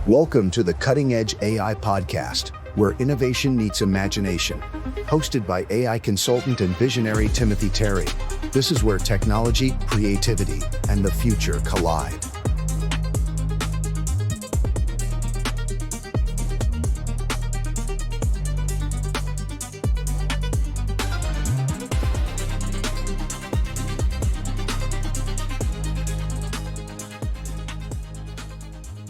Welcome to the Cutting Edge AI Podcast, where innovation meets imagination. Hosted by AI consultant and visionary Timothy Terry. This is where technology, creativity, and the future collide.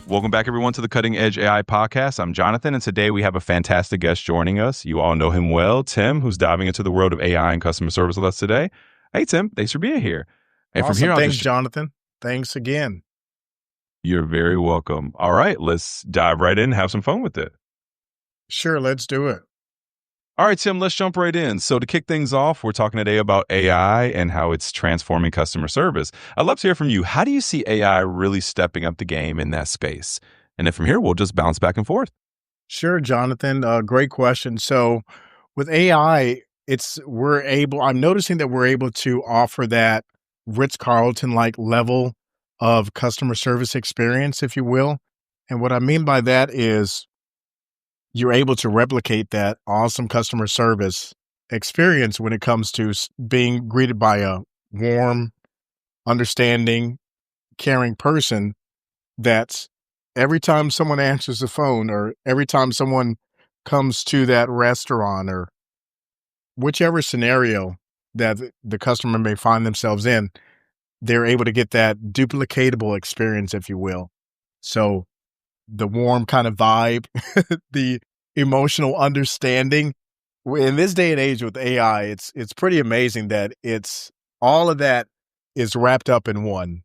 Welcome back, everyone, to the Cutting Edge AI Podcast. I'm Jonathan, and today we have a fantastic guest joining us. You all know him well, Tim, who's diving into the world of AI and customer service with us today. Hey, Tim, thanks for being here. And awesome. From here, thanks, Jonathan. Thanks again. You're very welcome. All right, let's dive right in and have some fun with it. Sure, let's do it. All right, Tim, let's jump right in. So to kick things off, we're talking today about AI and how it's transforming customer service. I'd love to hear from you. How do you see AI really stepping up the game in that space? And then from here, we'll just bounce back and forth. Sure, Jonathan. Great question. So with AI, I'm noticing that we're able to offer that Ritz-Carlton-like level of customer service experience, if you will. And what I mean by that is you're able to replicate that awesome customer service experience when it comes to being greeted by a warm, understanding, caring person that's every time someone answers the phone or every time someone comes to that restaurant or whichever scenario that the customer may find themselves in, they're able to get that duplicatable experience, if you will. So the warm kind of vibe, the emotional understanding. In this day and age with AI, it's pretty amazing that it's all of that is wrapped up in one,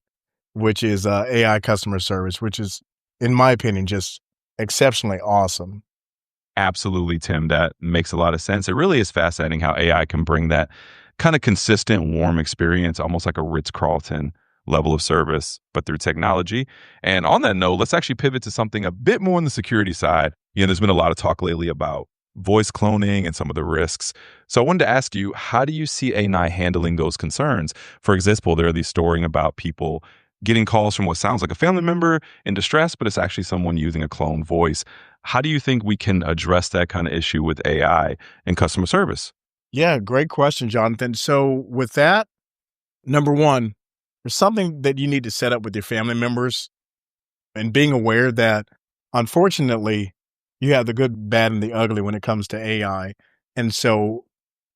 which is AI customer service, which is, in my opinion, just exceptionally awesome. Absolutely, Tim. That makes a lot of sense. It really is fascinating how AI can bring that kind of consistent, warm experience, almost like a Ritz-Carlton level of service, but through technology. And on that note, let's actually pivot to something a bit more on the security side. There's been a lot of talk lately about voice cloning and some of the risks. So I wanted to ask you, how do you see AI handling those concerns? For example, there are these stories about people getting calls from what sounds like a family member in distress, but it's actually someone using a cloned voice. How do you think we can address that kind of issue with AI in customer service? Yeah, great question, Jonathan. So with that, number one, there's something that you need to set up with your family members and being aware that, unfortunately, you have the good, bad, and the ugly when it comes to AI. And so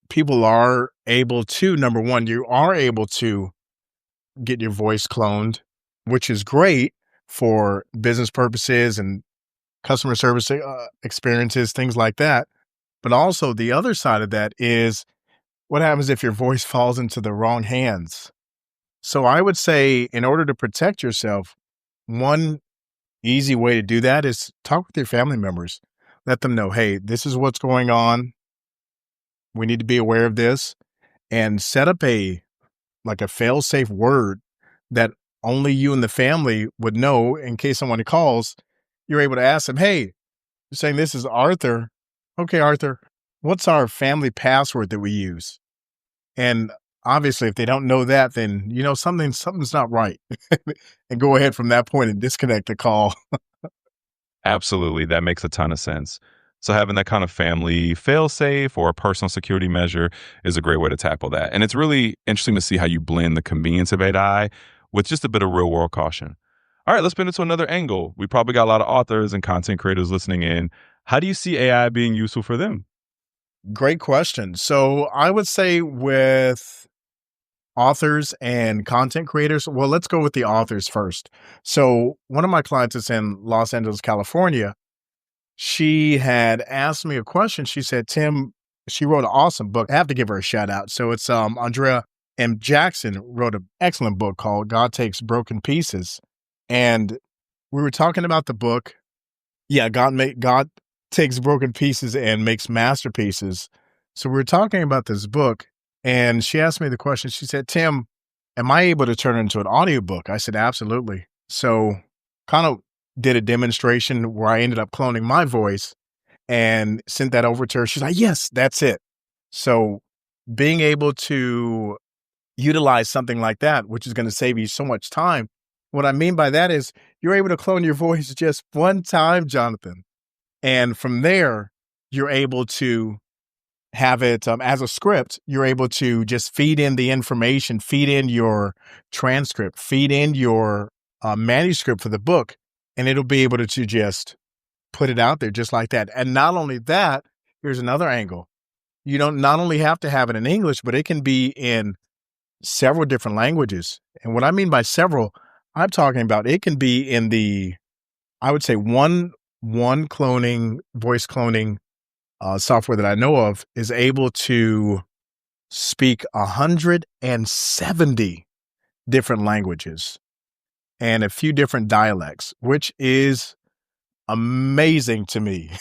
people are able to, number one, you are able to get your voice cloned, which is great for business purposes and customer service experiences, things like that. But also the other side of that is what happens if your voice falls into the wrong hands? So I would say in order to protect yourself, one easy way to do that is talk with your family members. Let them know, hey, this is what's going on. We need to be aware of this, and set up a fail-safe word that only you and the family would know in case someone calls. You're able to ask them, hey, you're saying this is Arthur. Okay, Arthur, what's our family password that we use? And obviously, if they don't know that, then something's not right, and go ahead from that point and disconnect the call. Absolutely, that makes a ton of sense. So having that kind of family fail-safe or a personal security measure is a great way to tackle that. And it's really interesting to see how you blend the convenience of AI with just a bit of real-world caution. All right, let's spin it to another angle. We probably got a lot of authors and content creators listening in. How do you see AI being useful for them? Great question. So I would say with authors and content creators, well, let's go with the authors first. So one of my clients is in Los Angeles, California. She had asked me a question. She said, Tim, she wrote an awesome book. I have to give her a shout out. So it's Andrea M. Jackson wrote an excellent book called God Takes Broken Pieces. And we were talking about the book. Yeah, God takes broken pieces and makes masterpieces. So we were talking about this book, and she asked me the question. She said, Tim, am I able to turn it into an audiobook? I said, absolutely. So kind of did a demonstration where I ended up cloning my voice and sent that over to her. She's like, yes, that's it. So being able to utilize something like that, which is going to save you so much time, What I mean by that is you're able to clone your voice just one time, Jonathan. And from there, you're able to have it as a script. You're able to just feed in the information, feed in your transcript, feed in your manuscript for the book, and it'll be able to just put it out there just like that. And not only that, here's another angle. You don't not only have to have it in English, but it can be in several different languages. And what I mean by several, I'm talking about it can be in I would say one voice cloning software that I know of is able to speak 170 different languages and a few different dialects, which is amazing to me.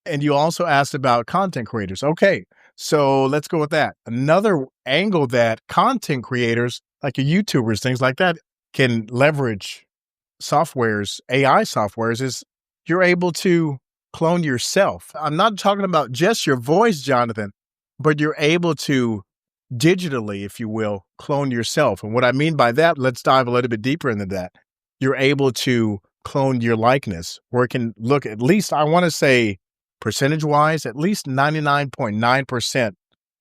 And you also asked about content creators. Okay, so let's go with that. Another angle that content creators, like your YouTubers, things like that, can leverage softwares, AI softwares, is you're able to clone yourself. I'm not talking about just your voice, Jonathan, but you're able to digitally, if you will, clone yourself. And what I mean by that, let's dive a little bit deeper into that. You're able to clone your likeness, where it can look, at least, I want to say, percentage-wise, at least 99.9%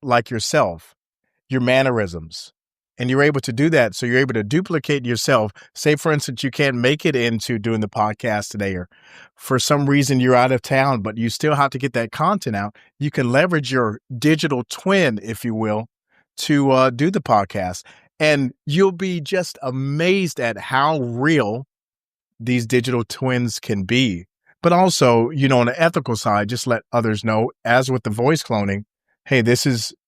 like yourself, your mannerisms. And you're able to do that. So you're able to duplicate yourself. Say, for instance, you can't make it into doing the podcast today, or for some reason you're out of town, but you still have to get that content out. You can leverage your digital twin, if you will, to do the podcast. And you'll be just amazed at how real these digital twins can be. But also, on the ethical side, just let others know, as with the voice cloning, hey,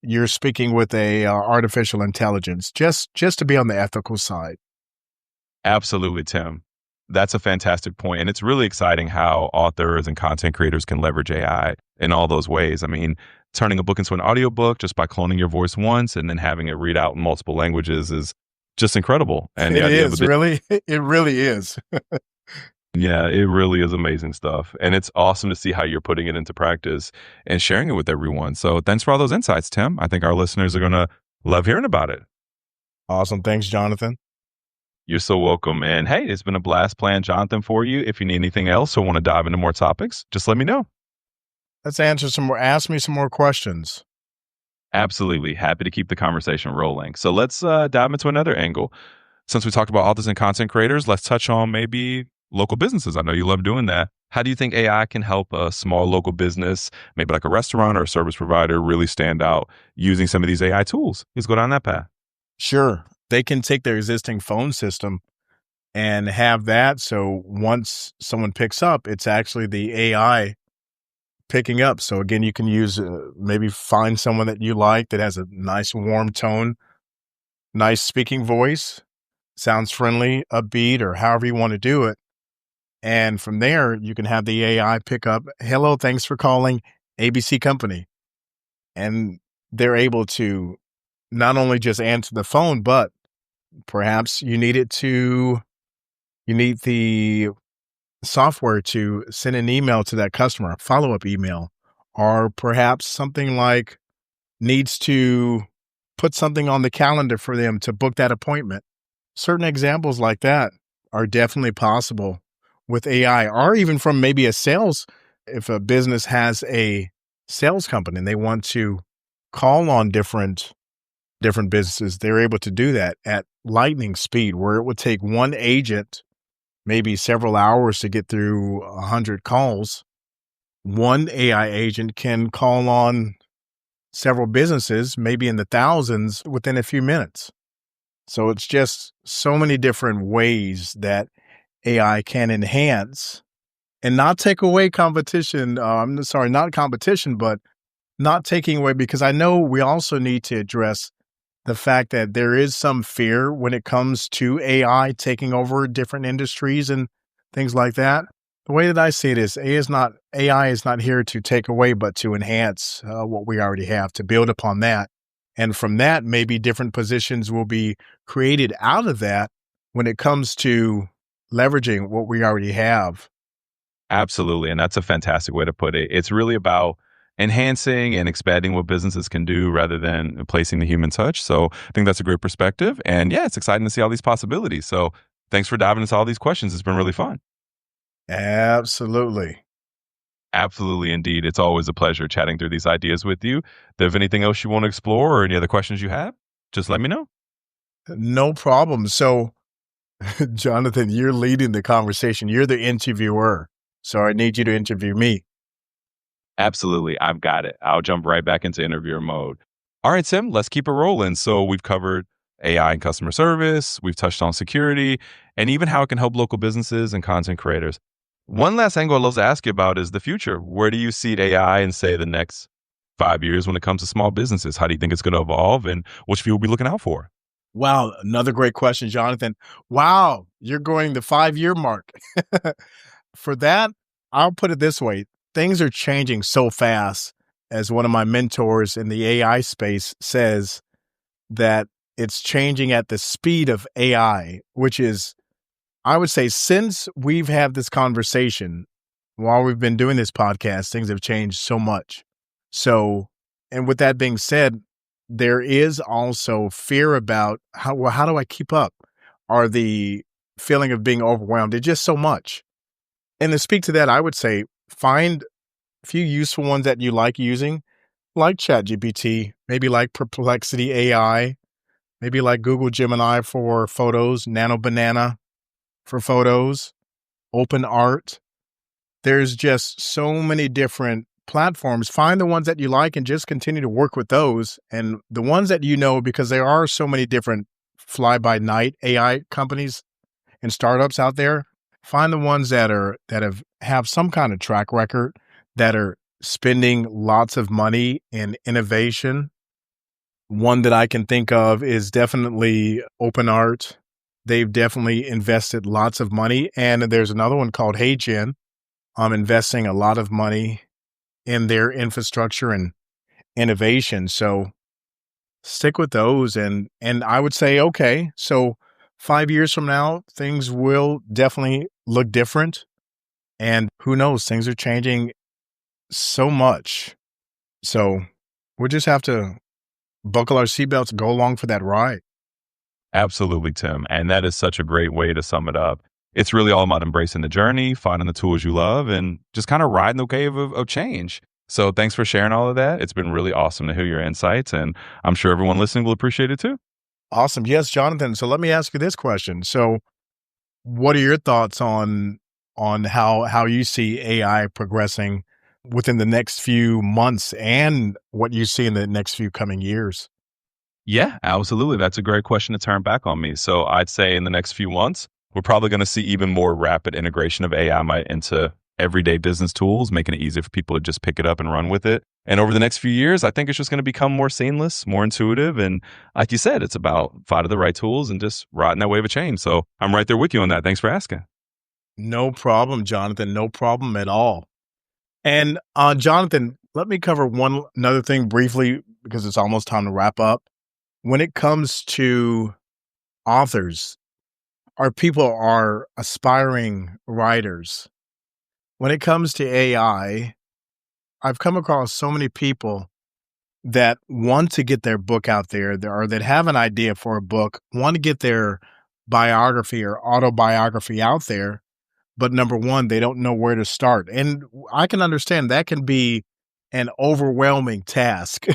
you're speaking with a artificial intelligence, just to be on the ethical side. Absolutely, Tim. That's a fantastic point. And it's really exciting how authors and content creators can leverage AI in all those ways. I mean, turning a book into an audiobook just by cloning your voice once and then having it read out in multiple languages is just incredible. And it really is. Yeah, it really is amazing stuff. And it's awesome to see how you're putting it into practice and sharing it with everyone. So thanks for all those insights, Tim. I think our listeners are going to love hearing about it. Awesome. Thanks, Jonathan. You're so welcome. And hey, it's been a blast playing Jonathan for you. If you need anything else or want to dive into more topics, just let me know. Let's ask me some more questions. Absolutely. Happy to keep the conversation rolling. So let's dive into another angle. Since we talked about authors and content creators, let's touch on maybe local businesses. I know you love doing that. How do you think AI can help a small local business, maybe like a restaurant or a service provider, really stand out using some of these AI tools? Let's go down that path. Sure. They can take their existing phone system and have that. So once someone picks up, it's actually the AI picking up. So again, you can use, maybe find someone that you like that has a nice warm tone, nice speaking voice, sounds friendly, upbeat, or however you want to do it. And from there, you can have the AI pick up, hello, thanks for calling ABC Company. And they're able to not only just answer the phone, but perhaps you need the software to send an email to that customer, a follow-up email, or perhaps something like needs to put something on the calendar for them to book that appointment. Certain examples like that are definitely possible with AI, or even from maybe a sales. If a business has a sales company and they want to call on different businesses, they're able to do that at lightning speed, where it would take one agent maybe several hours to get through 100 calls. One AI agent can call on several businesses, maybe in the thousands, within a few minutes. So it's just so many different ways that AI can enhance and not take away competition. Not competition, but not taking away, because I know we also need to address the fact that there is some fear when it comes to AI taking over different industries and things like that. The way that I see it is AI is not here to take away, but to enhance what we already have, to build upon that. And from that, maybe different positions will be created out of that when it comes to leveraging what we already have. Absolutely. And that's a fantastic way to put it. It's really about enhancing and expanding what businesses can do rather than replacing the human touch. So I think that's a great perspective. And yeah, it's exciting to see all these possibilities. So thanks for diving into all these questions. It's been really fun. Absolutely. Absolutely, indeed. It's always a pleasure chatting through these ideas with you. If anything else you want to explore or any other questions you have, just let me know. No problem. So, Jonathan, you're leading the conversation. You're the interviewer. So I need you to interview me. Absolutely. I've got it. I'll jump right back into interviewer mode. All right, Tim, let's keep it rolling. So we've covered AI and customer service. We've touched on security and even how it can help local businesses and content creators. One last angle I'd love to ask you about is the future. Where do you see AI in, say, the next 5 years when it comes to small businesses? How do you think it's going to evolve and what should people be looking out for? Wow. Another great question, Jonathan. Wow. You're going the 5-year mark. For that, I'll put it this way. Things are changing so fast. As one of my mentors in the AI space says, that it's changing at the speed of AI, which is, I would say, since we've had this conversation, while we've been doing this podcast, things have changed so much. So, and with that being said, there is also fear about how do I keep up? Or the feeling of being overwhelmed. It's just so much. And to speak to that, I would say find a few useful ones that you like using, like ChatGPT, maybe like Perplexity AI, maybe like Google Gemini for photos, Nano Banana for photos, Open Art. There's just so many different platforms. Find the ones that you like and just continue to work with those. And the ones that you know, because there are so many different fly-by-night AI companies and startups out there, find the ones that have some kind of track record, that are spending lots of money in innovation. One that I can think of is definitely Open Art. They've definitely invested lots of money. And there's another one called HeyGen. I'm investing a lot of money in their infrastructure and innovation. So stick with those. And I would say, okay, so 5 years from now, things will definitely look different. And who knows, things are changing so much. So we'll just have to buckle our seatbelts and go along for that ride. Absolutely, Tim. And that is such a great way to sum it up. It's really all about embracing the journey, finding the tools you love, and just kind of riding the wave of change. So thanks for sharing all of that. It's been really awesome to hear your insights, and I'm sure everyone listening will appreciate it too. Awesome. Yes, Jonathan. So let me ask you this question. So what are your thoughts on how you see AI progressing within the next few months and what you see in the next few coming years? Yeah, absolutely. That's a great question to turn back on me. So I'd say in the next few months, we're probably going to see even more rapid integration of AI into everyday business tools, making it easier for people to just pick it up and run with it. And over the next few years, I think it's just going to become more seamless, more intuitive. And like you said, it's about finding the right tools and just riding that wave of change. So I'm right there with you on that. Thanks for asking. No problem, Jonathan. No problem at all. And Jonathan, let me cover another thing briefly because it's almost time to wrap up. When it comes to authors, our people are aspiring writers. When it comes to AI, I've come across so many people that want to get their book out there, or that have an idea for a book, want to get their biography or autobiography out there. But number one, they don't know where to start. And I can understand that can be an overwhelming task,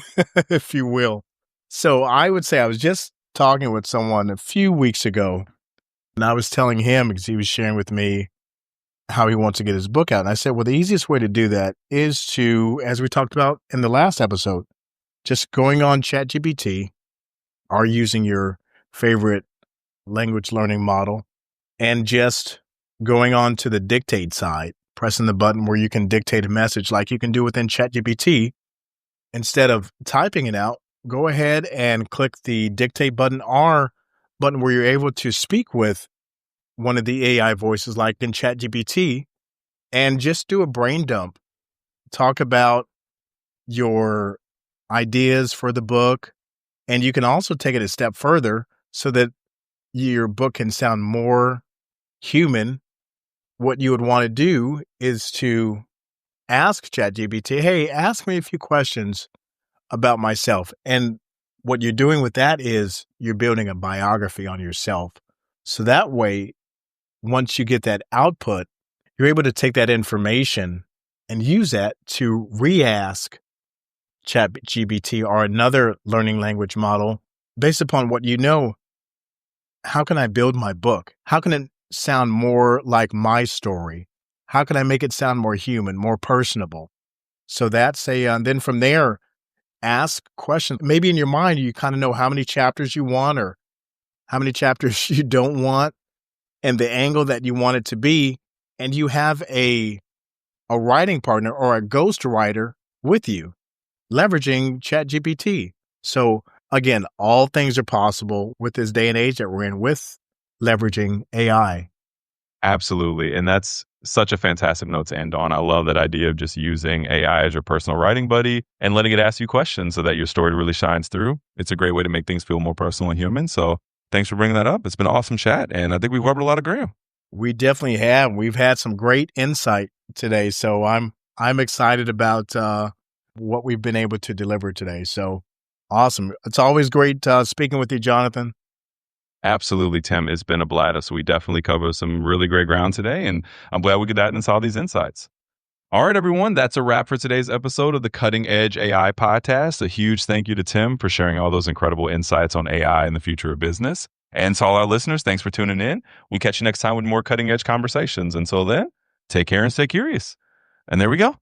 if you will. So I would say I was just talking with someone a few weeks ago, and I was telling him, because he was sharing with me how he wants to get his book out. And I said, well, the easiest way to do that is to, as we talked about in the last episode, just going on ChatGPT or using your favorite language learning model and just going on to the dictate side, pressing the button where you can dictate a message like you can do within ChatGPT. Instead of typing it out, go ahead and click the dictate button or button where you're able to speak with one of the AI voices like in ChatGPT and just do a brain dump. Talk about your ideas for the book. And you can also take it a step further so that your book can sound more human. What you would want to do is to ask ChatGPT, hey, ask me a few questions about myself. And what you're doing with that is you're building a biography on yourself. So that way once you get that output, you're able to take that information and use that to re-ask ChatGPT or another learning language model based upon what you know. How can I build my book? How can it sound more like my story? How can I make it sound more human, more personable? So that's then from there, ask questions. Maybe in your mind, you kind of know how many chapters you want or how many chapters you don't want and the angle that you want it to be. And you have a writing partner or a ghostwriter with you, leveraging ChatGPT. So again, all things are possible with this day and age that we're in with leveraging AI. Absolutely. And that's such a fantastic note to end on. I love that idea of just using AI as your personal writing buddy and letting it ask you questions so that your story really shines through. It's a great way to make things feel more personal and human. So thanks for bringing that up. It's been an awesome chat. And I think we've covered a lot of ground. We definitely have. We've had some great insight today. So I'm excited about what we've been able to deliver today. So awesome. It's always great speaking with you, Jonathan. Absolutely, Tim. It's been a blast. We definitely covered some really great ground today, and I'm glad we could dive into all these insights. All right, everyone, that's a wrap for today's episode of the Cutting Edge AI Podcast. A huge thank you to Tim for sharing all those incredible insights on AI and the future of business. And to all our listeners, thanks for tuning in. We'll catch you next time with more cutting edge conversations. Until then, take care and stay curious. And there we go.